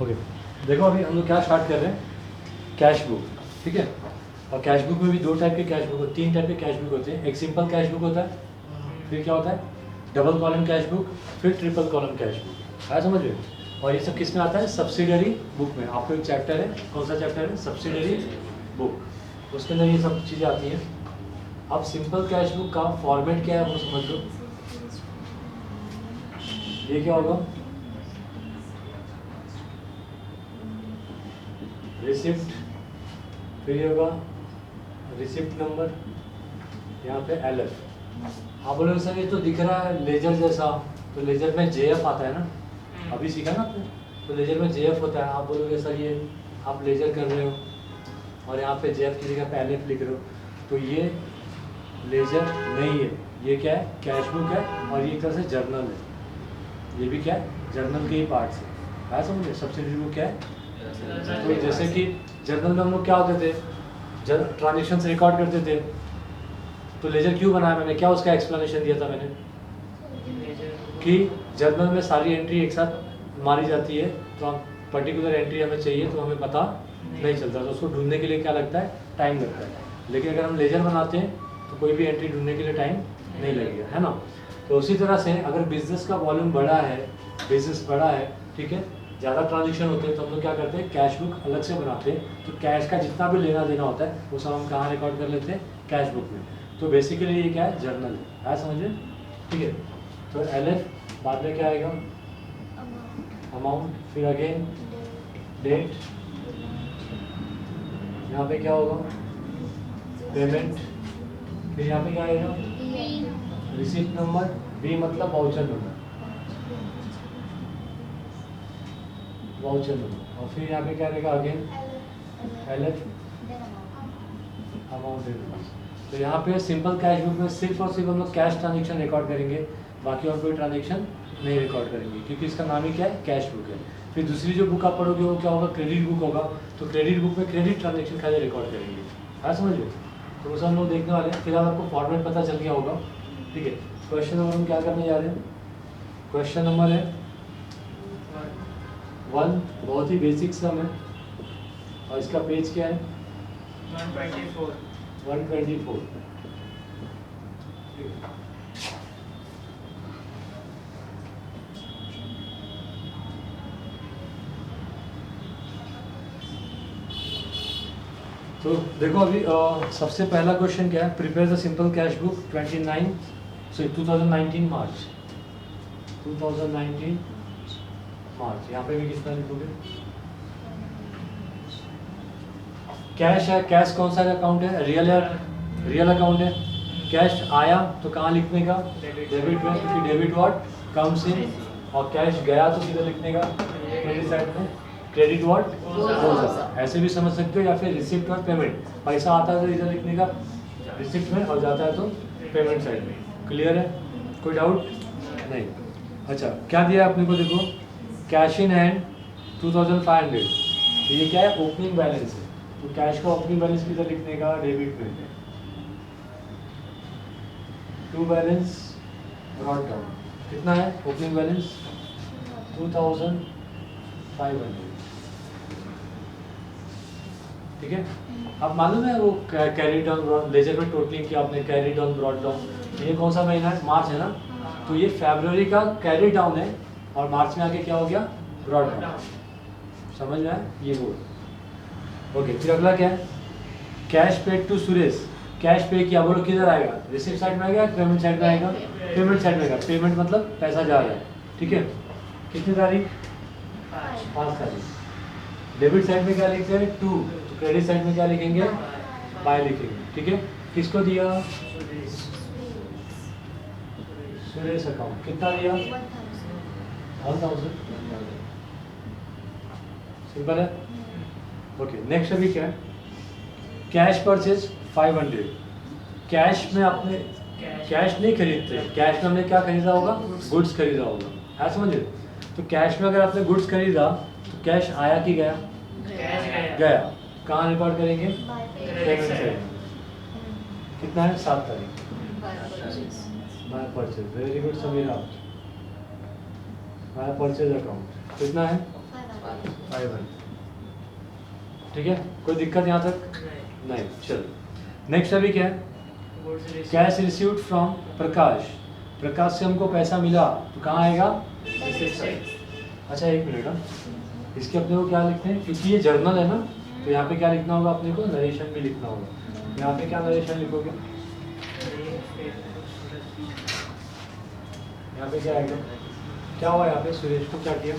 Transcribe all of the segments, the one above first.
Okay, देखो अभी हम लोग क्या स्टार्ट कर रहे हैं, कैश बुक, ठीक है। और कैश बुक में भी दो टाइप के कैश बुक, तीन टाइप के कैश बुक होते हैं। एक सिंपल कैश बुक होता है, फिर क्या होता है डबल कॉलम कैश बुक, फिर ट्रिपल कॉलम कैश बुक, है समझ रहे हो। और ये सब किस में आता है, सब्सिडरी बुक में। आपको एक चैप्टर है, कौन सा चैप्टर है, सब्सिडरी बुक, उसके अंदर ये सब चीज़ें आती हैं। अब सिंपल कैश बुक का फॉर्मेट क्या है वो समझ लो। ये क्या होगा, रिसिप्ट, फिर ये होगा रिसिप्ट नंबर, यहाँ पे LF। आप बोलोगे सर ये तो दिख रहा है लेजर जैसा, तो लेजर में JF आता है ना, अभी सीखा ना आपने, तो लेजर में JF होता है। आप बोलोगे सर ये आप लेजर कर रहे हो और यहाँ पे JF की जगह पे LF लिख रहे हो, तो ये लेजर नहीं है, ये क्या है, कैश बुक है। और ये एक तरह से जर्नल है, ये भी क्या है, जर्नल के ही पार्ट है, समझे। सब्सिडरी बुक क्या है, तो जैसे कि जर्नल में हम लोग क्या होते थे, ट्रांजेक्शन्स रिकॉर्ड करते थे, तो लेजर क्यों बनाया मैंने, क्या उसका एक्सप्लेनेशन दिया था मैंने, कि जर्नल में सारी एंट्री एक साथ मारी जाती है, तो हम पर्टिकुलर एंट्री हमें चाहिए तो हमें पता नहीं चलता, तो उसको ढूंढने के लिए क्या लगता है, टाइम लगता है। लेकिन अगर हम लेजर बनाते हैं तो कोई भी एंट्री ढूंढने के लिए टाइम नहीं लगेगा, है ना। तो उसी तरह से अगर बिजनेस का वॉल्यूम बड़ा है, बिजनेस बड़ा है, ठीक है, ज़्यादा ट्रांजेक्शन होते हैं, तो हम लोग क्या करते हैं, कैश बुक अलग से बनाते हैं। तो कैश का जितना भी लेना देना होता है वो सब हम कहाँ रिकॉर्ड कर लेते हैं, कैश बुक में। तो बेसिकली ये क्या है, जर्नल है, समझे, ठीक है। तो LF बाद में क्या आएगा, अमाउंट, फिर अगेन डेट, यहाँ पे क्या होगा, पेमेंट, फिर यहाँ पे क्या आएगा, रिसीप्ट नंबर, B मतलब वाउचर नंबर, वाउचर नंबर। और फिर यहाँ पे क्या रहेगा, अगेन LF, अमाउंट। तो यहाँ पे सिंपल कैश बुक में सिर्फ और सिर्फ हम लोग कैश ट्रांजेक्शन रिकॉर्ड करेंगे, बाकी और कोई ट्रांजेक्शन नहीं रिकॉर्ड करेंगे, क्योंकि इसका नाम ही क्या है, कैश बुक है। फिर दूसरी जो बुक आप पढ़ोगे वो क्या होगा, क्रेडिट बुक होगा। तो क्रेडिट बुक में क्रेडिट ट्रांजेक्शन खाली रिकॉर्ड करेंगे, हाँ समझ लो। तो उसे हम लोग देखने वाले हैं। फिलहाल आपको फॉर्मेट पता चल गया होगा, ठीक है। क्वेश्चन नंबर हम क्या करने जा रहे हैं, क्वेश्चन नंबर है 1, बहुत ही बेसिक सम है, और इसका पेज क्या है, 124। तो देखो अभी सबसे पहला क्वेश्चन क्या है, prepare the simple cash book 2019 मार्च, 2019 मार्च। यहाँ पे भी कितना लिखोगे, कैश है, कैश कौन सा अकाउंट है, रियल अकाउंट है। कैश आया तो कहाँ लिखने का, डेबिट में, क्योंकि डेबिट व्हाट कम्स इन, और कैश गया तो किधर लिखने का, क्रेडिट साइड में, क्रेडिट व्हाट गोज आउट, ऐसे भी समझ सकते हो। या फिर रिसिप्ट और पेमेंट, पैसा आता है तो इधर लिखने का रिसिप्ट में, और जाता है तो पेमेंट साइड में। क्लियर है, कोई डाउट नहीं। अच्छा, क्या दिया आपने को, देखो कैश इन हैंड 2500, तो ये क्या है, ओपनिंग बैलेंस है। तो कैश का ओपनिंग बैलेंस किधर लिखने का, डेबिट में। टू बैलेंस ब्रॉट डाउन, कितना है ओपनिंग बैलेंस, 2500, ठीक है। अब मालूम है वो कैरी डाउन लेजर में टोटलिंग किया आपने, कैरी डाउन ब्रॉट डाउन, ये कौन सा महीना है, मार्च है ना। तो ये फरवरी का कैरी डाउन है, और मार्च में आके क्या हो गया, ब्रॉट डाउन, समझ में आया ये वो। ओके, फिर अगला क्या है, cash paid to Suresh, cash pay किया, बोलो किधर आएगा, रिसिप्ट साइड में आएगा, पेमेंट साइड में आएगा, पेमेंट साइड में आएगा। पेमेंट मतलब पैसा जा रहा है, ठीक है। कितनी तारीख, 5 तारीख। डेबिट साइड में क्या लिखते हैं, 2, तो क्रेडिट साइड में क्या लिखेंगे, बाय लिखेंगे, ठीक है। किसको दिया, सुरेश अकाउंट, कितना दिया, 1000, सिंपल है। ओके, नेक्स्ट अभी क्या है, कैश परचेज 500। कैश में आपने कैश नहीं खरीदते, कैश में हमने क्या खरीदा होगा, गुड्स खरीदा होगा, है समझे। तो कैश में अगर आपने गुड्स खरीदा तो कैश आया कि गया, गया। कहाँ रिकॉर्ड करेंगे, पेमेंट साइड। कितना है, 7 तारीख, by purchase, very good Samira, by purchase account कितना है, 500। ठीक है, कोई दिक्कत यहाँ तक? नहीं। चलो नेक्स्ट अभी क्या है? कैश रिसीव्ड फ्रॉम प्रकाश। प्रकाश से हमको पैसा मिला तो कहाँ आएगा? Receipt side. अच्छा एक मिनट, इसके अपने को क्या लिखते हैं, क्योंकि ये जर्नल है ना, तो यहाँ पे क्या लिखना होगा अपने को? नरेशन भी लिखना होगा। यहाँ पे क्या नरेशन लिखोगे? यहाँ पे क्या आएगा? क्या हुआ यहाँ पे? सुरेश को क्या किया?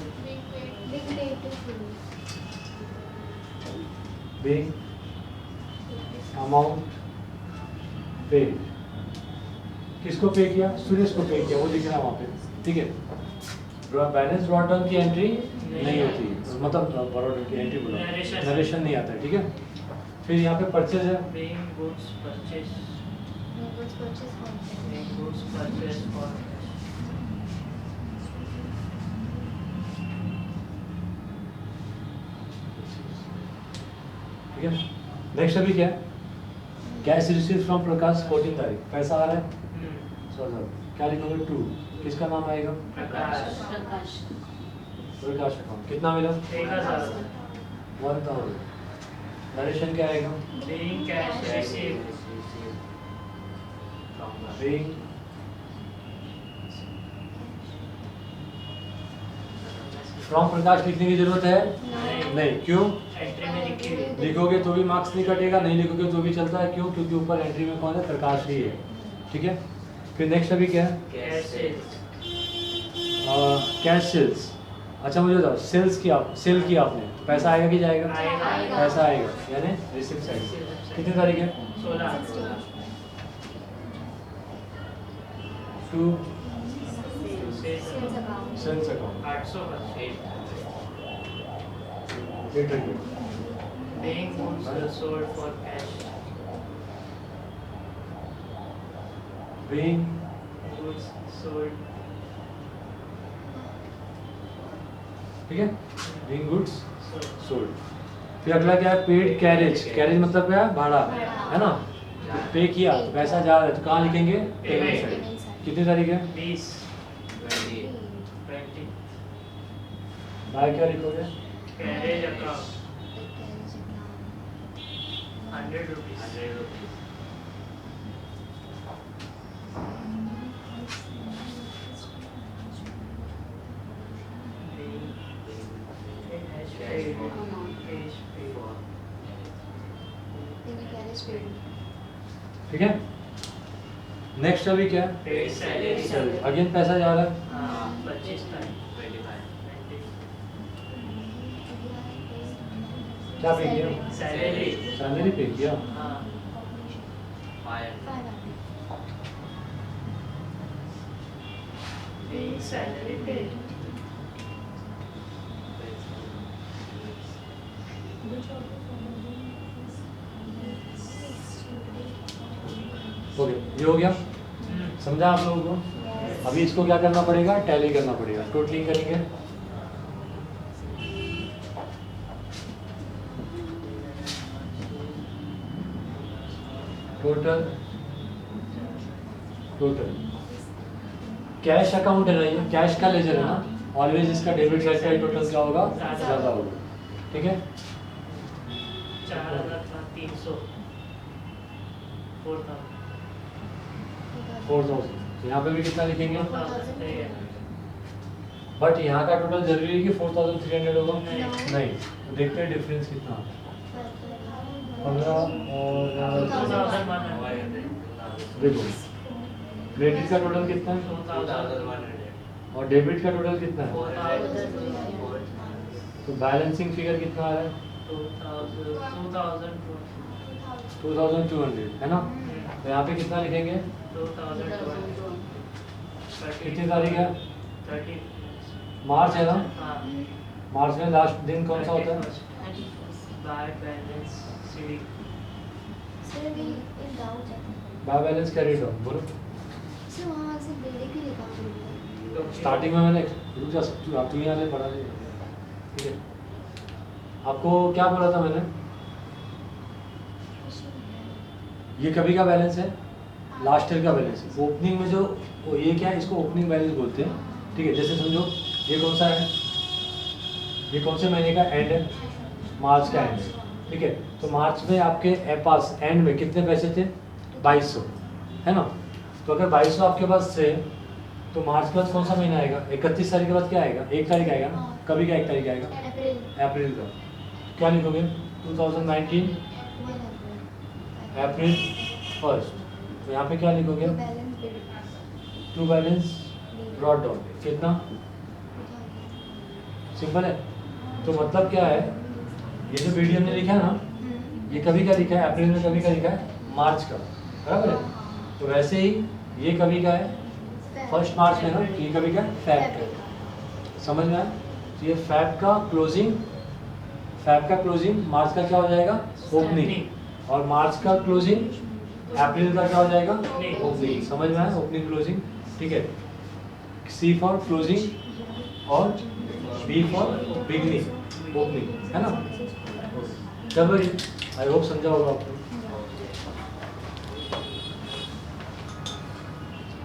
Big amount paid. किसको पे किया? सुरेश को पे किया, वो दिख रहा है वहाँ पे। ठीक है, बैलेंस ड्रॉ डाउन की एंट्री नहीं होती, मतलब बरोडर की एंट्री बोला, नरेशन नहीं आता है। ठीक है, फिर यहाँ पे परचेज है। ठीक है, नेक्स्ट अभी क्या है? कैश रिसीव फ्रॉम प्रकाश 14 तारीख, पैसा आ रहा है 100,000। क्या लिखोगे? 2। किसका नाम आएगा? प्रकाश अकाउंट। कितना मिला? 1000। नरेशन क्या आएगा? Being cash received. Being from Prakash लिखने की जरूरत है? नहीं। क्यों? एंट्री में लिखी हुई। लिखोगे तो भी मार्क्स नहीं कटेगा, नहीं लिखोगे तो भी चलता है। क्यों? क्योंकि ऊपर एंट्री में कौन है? प्रकाश ही है। ठीक है, फिर नेक्स्ट अभी क्या है? Cash sales. Cash sales. अच्छा मुझे बताओ, सेल्स किया, सेल किया आपने, तो पैसा आएगा कि जाएगा? आएगा। पैसा आएगा, यानी रिसिप्ट साइड। कितनी तारीख है? 16। 2 sales sales account 800। 800। Being goods sold for cash. Being Goods sold. ठीक है, being goods sold। फिर अगला क्या है? Paid carriage. कैरेज मतलब क्या है? भाड़ा, है ना। पे किया तो पैसा जा रहा है, तो कहाँ लिखेंगे? Payment side. कितनी तारीख है? 20। 20। बाय क्या लिखोगे? Carriage account 100 rupees. ठीक है, नेक्स्ट अभी क्या है? Paid salary. अगेन पैसा जा रहा है। 25 तारीख। क्या पे किया? सैलरी। सैलरी पे किया। हाँ। Being salary paid. हो गया, ये हो गया, समझा आप लोगों को? अभी इसको क्या करना पड़ेगा? टैली करना पड़ेगा। टोटलिंग करेंगे। टोटल कैश अकाउंट है ना, ये कैश का लेजर है ना, ऑलवेज इसका डेबिट साइड का टोटल क्या होगा? ज़्यादा होगा। ठीक है, 4,300। 4,000। 4000। तो यहाँ पे भी कितना लिखेंगे? 4,300। बट यहाँ का टोटल जरूरी है कि 4300 होगा? नहीं। नहीं, तो देखते हैं डिफरेंस कितना आता है। 15 और 2,100। देखो क्रेडिट का टोटल कितना है 2,100। और डेबिट का टोटल कितना है? 4,000। तो बैलेंसिंग फिगर कितना आ रहा है? 2200 है ना। तो यहाँ पे कितना लिखेंगे? 2,200। कितनी तारीख है? 30। मार्च है ना। हाँ। मार्च में लास्ट दिन कौन सा होता है? By balance CD. By balance carry down बोलो। स्टार्टिंग में मैंने रुक जा, तुम यहाँ से पढ़ा दे। ठीक है, आपको क्या बोला था मैंने? ये कभी का बैलेंस है, लास्ट ईयर का बैलेंस है। ओपनिंग में जो ये क्या है, इसको ओपनिंग बैलेंस बोलते हैं। ठीक है, जैसे समझो ये कौन सा है? ये कौन से महीने का एंड है? मार्च का एंड है, ठीक है। तो मार्च में आपके पास एंड में कितने पैसे थे? 2200, है ना। तो अगर 2200 आपके पास थे तो मार्च के बाद कौन सा महीना आएगा? 31 तारीख के बाद क्या आएगा? 1 तारीख आएगा ना। कभी का 1 तारीख आएगा? अप्रैल का। क्या लिखोगे? 2019 अप्रैल 1। तो यहाँ पे क्या लिखोगे? टू बैलेंस ब्रॉट डाउन कितना? सिंपल है। तो मतलब क्या है, ये जो वीडियो ने लिखा है ना, ये कभी का लिखा है? अप्रैल में। कभी का लिखा है? मार्च का, बराबर है। तो वैसे ही ये कभी का है? 1 मार्च में ना। ये कभी का? फैब का। समझ में आया? तो ये फैब का क्लोजिंग, मार्च का क्या हो जाएगा? ओपनिंग। और मार्च का क्लोजिंग अप्रैल का क्या हो जाएगा? ओपनिंग। समझ में आया? ओपनिंग क्लोजिंग, ठीक है। सी फॉर क्लोजिंग और बी फॉर बिगनिंग, ओपनिंग, है ना। चलो जी, आई होप समझा होगा आपको।